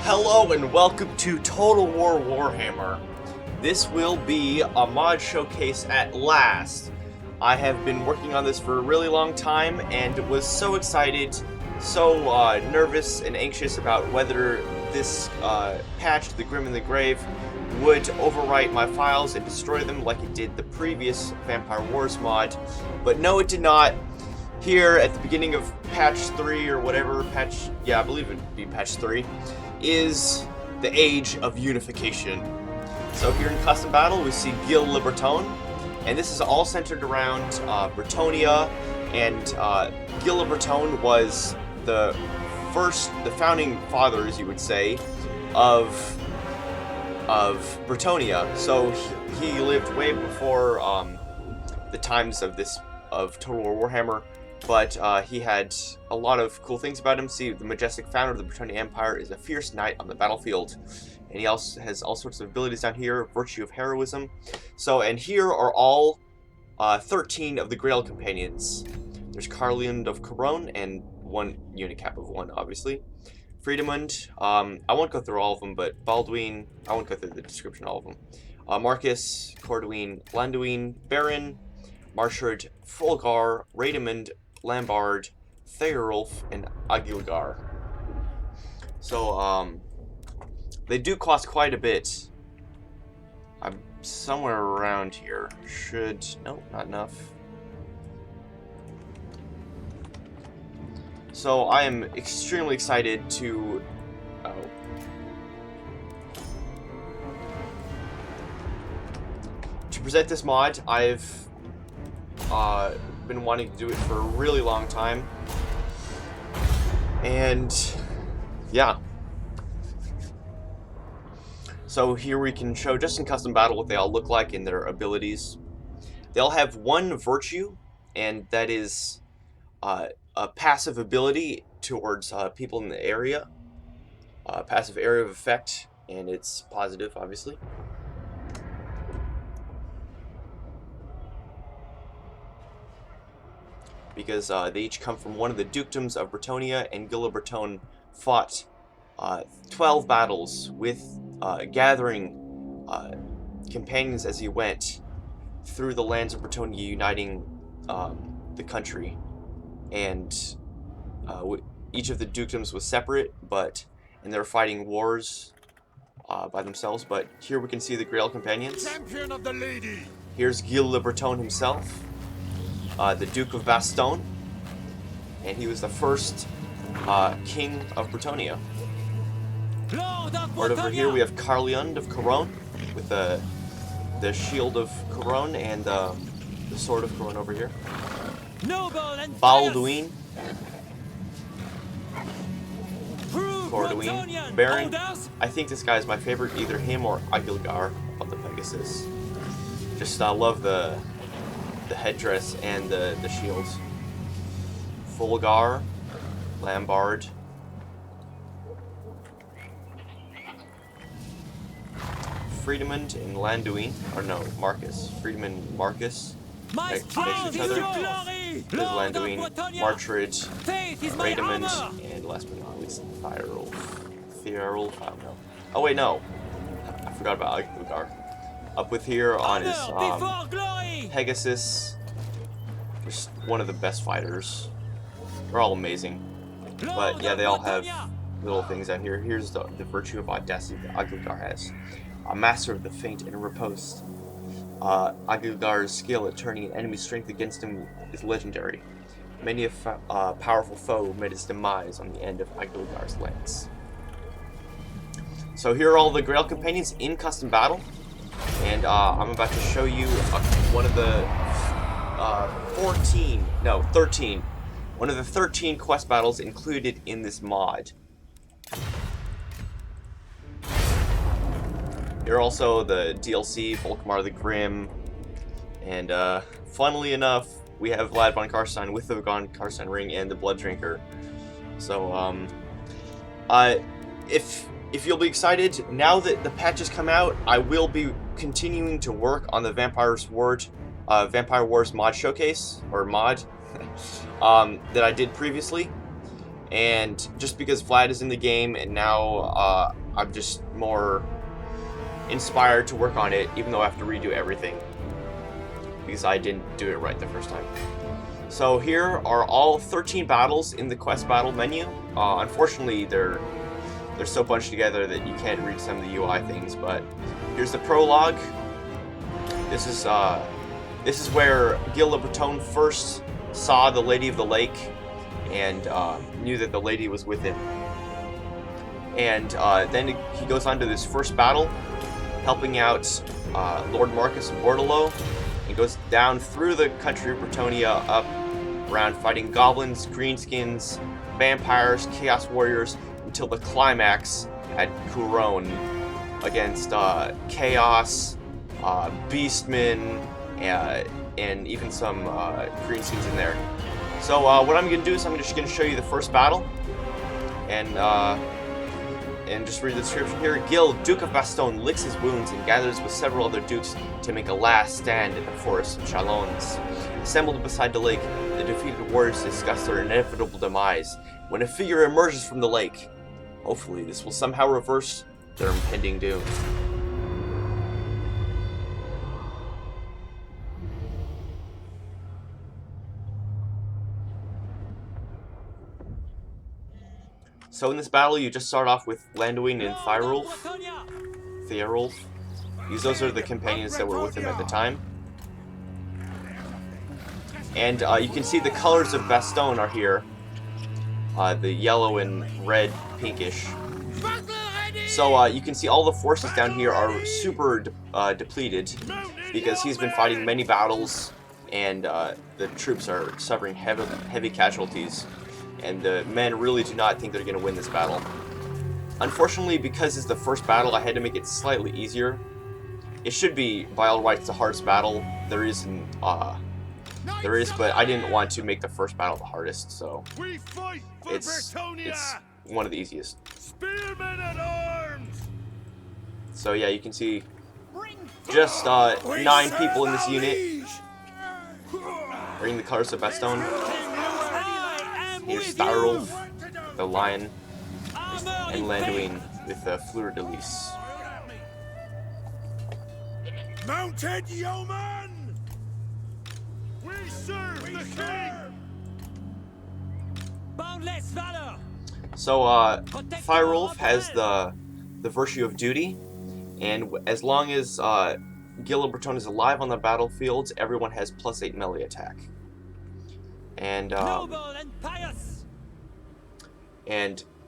Hello and welcome to Total War Warhammer. This will be a mod showcase at last. I have been working on this for a really long time and was so excited, so nervous and anxious about whether this patch, The Grim and the Grave, would overwrite my files and destroy them like it did the previous Vampire Wars mod. But no, it did not. Here at the beginning of patch 3 or whatever, I believe it would be patch 3, is the age of Unification. So here in Custom Battle we see Gilles le Breton, and this is all centered around Bretonnia, and Gilles le Breton was the founding fathers, you would say, of Bretonnia. So he lived way before the times of Total War Warhammer. But he had a lot of cool things about him. See, the majestic founder of the Bretonnia Empire is a fierce knight on the battlefield. And he also has all sorts of abilities down here, virtue of heroism. So, and here are all 13 of the Grail companions. There's Carliand of Caron and one unicap of one, obviously. Friedmund, I won't go through all of them, but Balduin, I won't go through the description of all of them. Marcus, Corduin, Landuin, Baron, Marshard, Fulgar, Radamund, Lambard, Theorulf, and Agilgar. So, they do cost quite a bit. I'm somewhere around here. Nope, not enough. So, I am extremely excited to present this mod. I've been wanting to do it for a really long time, and yeah. So here we can show just in Custom Battle what they all look like and their abilities. They all have one virtue, and that is a passive ability towards people in the area. Passive area of effect, and it's positive, obviously. Because they each come from one of the dukedoms of Bretonnia, and Gilles le Breton fought 12 battles with gathering companions as he went through the lands of Bretonnia, uniting the country. And each of the dukedoms was separate, and they were fighting wars by themselves. But here we can see the Grail companions. Champion of the lady. Here's Gilles le Breton himself. The Duke of Bastogne, and he was the first king of Bretonnia. Right over here we have Carliand of Caron with the shield of Caron and the sword of Caron over here. Balduin, Corduin, Baron. I think this guy is my favorite, either him or Agilgar of the Pegasus. Just love the headdress and the shields. Fulgar, Lambard, Friedmund and Landuin, or no, Marcus. Friedmund and Marcus next to each other. There's Landuin, Marchrid, Radamund, and last but not least, Theorulf, I don't know. Oh wait, no. I forgot about Agilgar. Up with here on his Pegasus, just one of the best fighters. They're all amazing. But yeah, they all have little things out here. Here's the virtue of audacity that Agilgar has. A master of the feint and riposte. Agilgar's skill at turning an enemy's strength against him is legendary. Many a powerful foe met his demise on the end of Agilgar's lance. So here are all the Grail companions in Custom Battle. And I'm about to show you one of the 13. One of the 13 quest battles included in this mod. Here are also the DLC, Volkmar the Grim, and funnily enough, we have Vlad von Carstein with the von Carstein ring and the Blood Drinker. So, if you'll be excited, now that the patch has come out, I will be continuing to work on the Vampire Wars mod showcase, or mod, that I did previously. And just because Vlad is in the game, and now I'm just more inspired to work on it, even though I have to redo everything because I didn't do it right the first time. So here are all 13 battles in the quest battle menu. Unfortunately, they're so bunched together that you can't read some of the UI things. But here's the prologue. This is where Gilles le Breton first saw the Lady of the Lake and knew that the lady was with him. And then he goes on to this first battle, helping out Lord Marcus and Bordelot. He goes down through the country of Bretonnia, up around fighting goblins, greenskins, vampires, chaos warriors, until the climax at Couronne against chaos, beastmen, and even some greenskins in there. So what I'm going to do is I'm just going to show you the first battle, and just read the description here. Gilles, Duke of Bastogne, licks his wounds and gathers with several other dukes to make a last stand in the forest of Chalons. Assembled beside the lake, the defeated warriors discuss their inevitable demise when a figure emerges from the lake. Hopefully, this will somehow reverse their impending doom. So in this battle, you just start off with Landwine and Thiarulf. Those are the companions that were with him at the time. And you can see the colors of Bastogne are here. The yellow and red, pinkish. So you can see all the forces down here are super depleted because he's been fighting many battles, and the troops are suffering heavy casualties. And the men really do not think they're going to win this battle. Unfortunately, because it's the first battle, I had to make it slightly easier. It should be, by all rights, the hardest battle there is, but I didn't want to make the first battle the hardest, so it's one of the easiest. Spearmen at arms! So yeah, you can see just 9 people in this unit wearing the colors of Bastogne. Here's Thiarulf, the lion, and Landwine with the fleur-de-lis. Mounted yeoman! We serve the king! Boundless valor! So, Thiarulf has the virtue of duty, and as long as Gilles le Breton is alive on the battlefield, everyone has +8 melee attack. And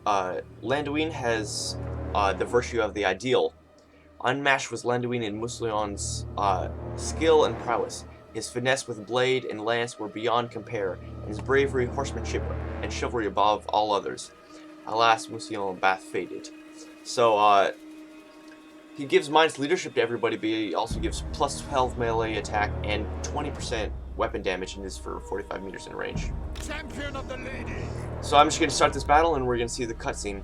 Landwine has the virtue of the ideal. Unmatched was Landwine in Mousillon's skill and prowess. His finesse with blade and lance were beyond compare, and his bravery, horsemanship, and chivalry above all others. Alas, Mousillon bath faded. So he gives minus leadership to everybody, but he also gives +12 melee attack and 20% weapon damage, and this for 45 meters in range. Champion of the lady. So I'm just going to start this battle, and we're going to see the cutscene.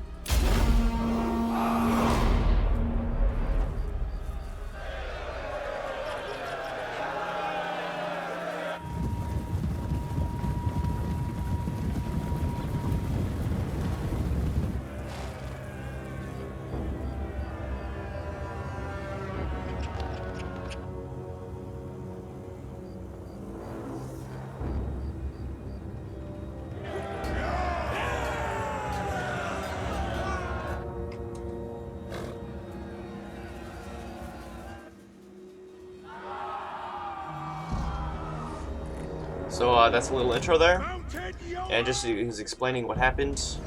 So that's a little intro there, and just he's explaining what happened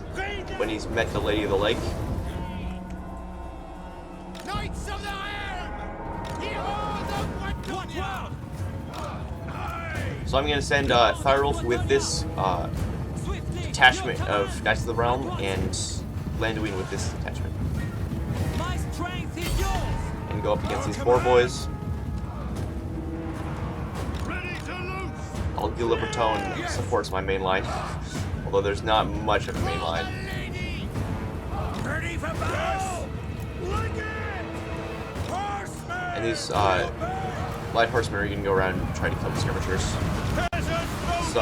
when he's met the Lady of the Lake. Knights of the Iron! Heroes of Bretonnia! So I'm going to send Thiarulf with this detachment of Knights of the Realm, and Landwine with this detachment. My strength is yours! And go up against these 4 boys. Gilles le Breton supports my main line, although there's not much of a main line. And these light horsemen are going to go around and try to kill the skirmishers. So,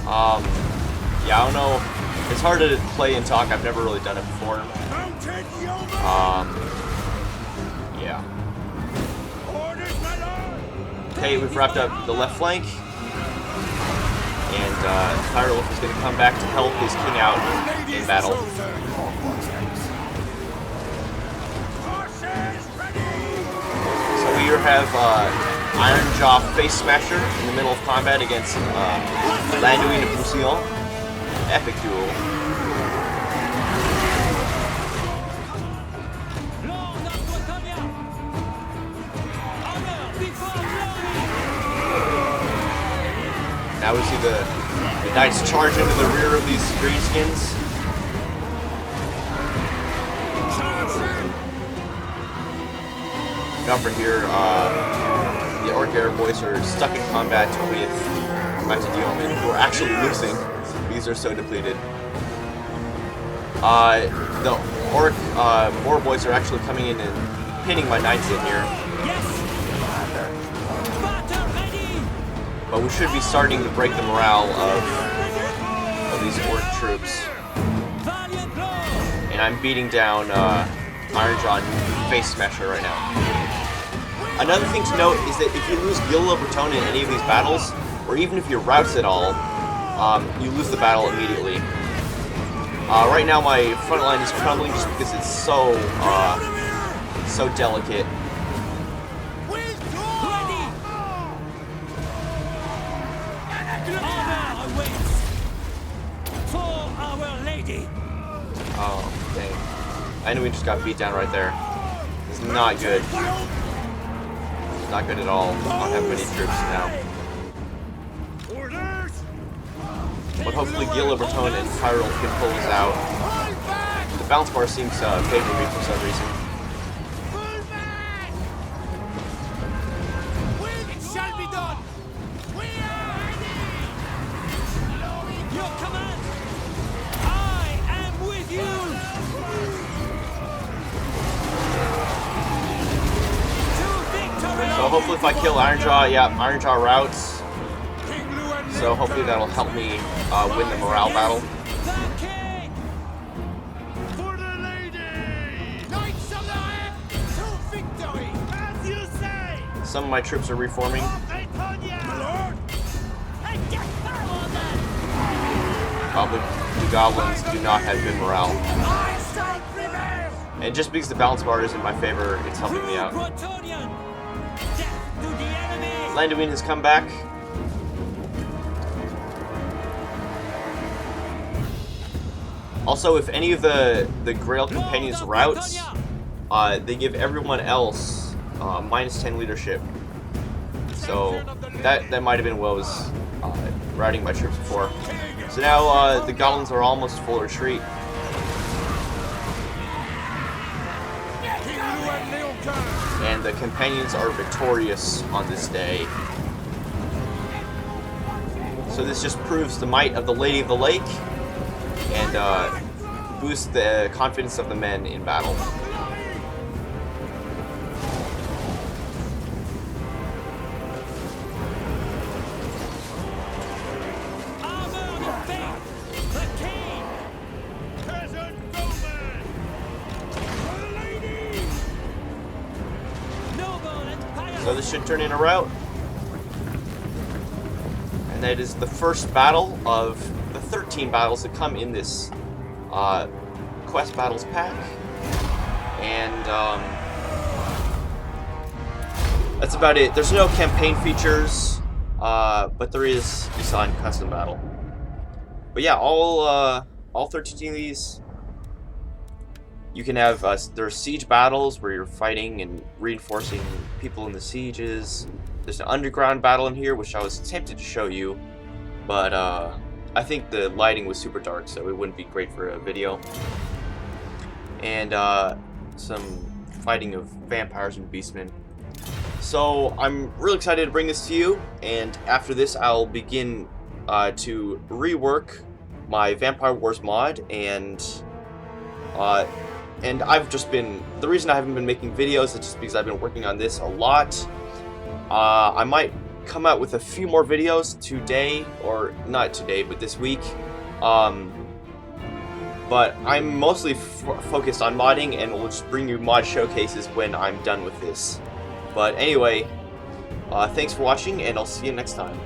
Yeah, I don't know. It's hard to play and talk. I've never really done it before. Yeah. Okay, we've wrapped up the left flank. And Tyrolf is going to come back to help his king out in battle. So we here have Iron Jaw Face Smasher in the middle of combat against Landuin of Roussillon. Epic duel. Now we see the knights charge into the rear of these greenskins. Over here, the Orc Air Boys are stuck in combat with Macedonian, who are actually losing. These are so depleted. The Orc Boar Boys are actually coming in and pinning my knights in here. But we should be starting to break the morale of these Orc troops. And I'm beating down Ironjaw Face Smasher right now. Another thing to note is that if you lose Gilles le Breton in any of these battles, or even if you're routs at all, you lose the battle immediately. Right now my front line is crumbling just because it's so delicate. Oh, dang. I knew we just got beat down right there. It's not good. Not good at all. I don't have many troops now. But hopefully Gilles le Breton and Tyrol can pull this out. The bounce bar seems to favor me for some reason. It shall be done. We are ready. Your command. I am with you. So hopefully if I kill Ironjaw, yeah, Ironjaw routes. So hopefully that'll help me win the morale battle. For the lady! Knights of the Iron to victory! As you say! Some of my troops are reforming. Bretonnia! Probably the goblins do not have good morale. I shall prevail! And just because the balance bar is in my favor, it's helping me out. Landuin has come back. Also, if any of the Grail companions routes, they give everyone else -10 leadership. So that might have been what was routing my troops before. So now the goblins are almost full retreat. And the companions are victorious on this day. So this just proves the might of the Lady of the Lake and boosts the confidence of the men in battle. So this should turn in a rout. And that is the first battle of the 13 battles that come in this Quest Battles pack. And that's about it. There's no campaign features, but there is Design Custom Battle. But yeah, all 13 of these, you can have, there's siege battles where you're fighting and reinforcing people in the sieges. There's an underground battle in here, which I was tempted to show you, but I think the lighting was super dark, so it wouldn't be great for a video. And some fighting of vampires and beastmen. So I'm really excited to bring this to you, and after this I'll begin to rework my Vampire Wars mod, and I've just been, the reason I haven't been making videos is just because I've been working on this a lot. I might come out with a few more videos today, or not today, but this week. But I'm mostly focused on modding, and we'll just bring you mod showcases when I'm done with this. But anyway, thanks for watching, and I'll see you next time.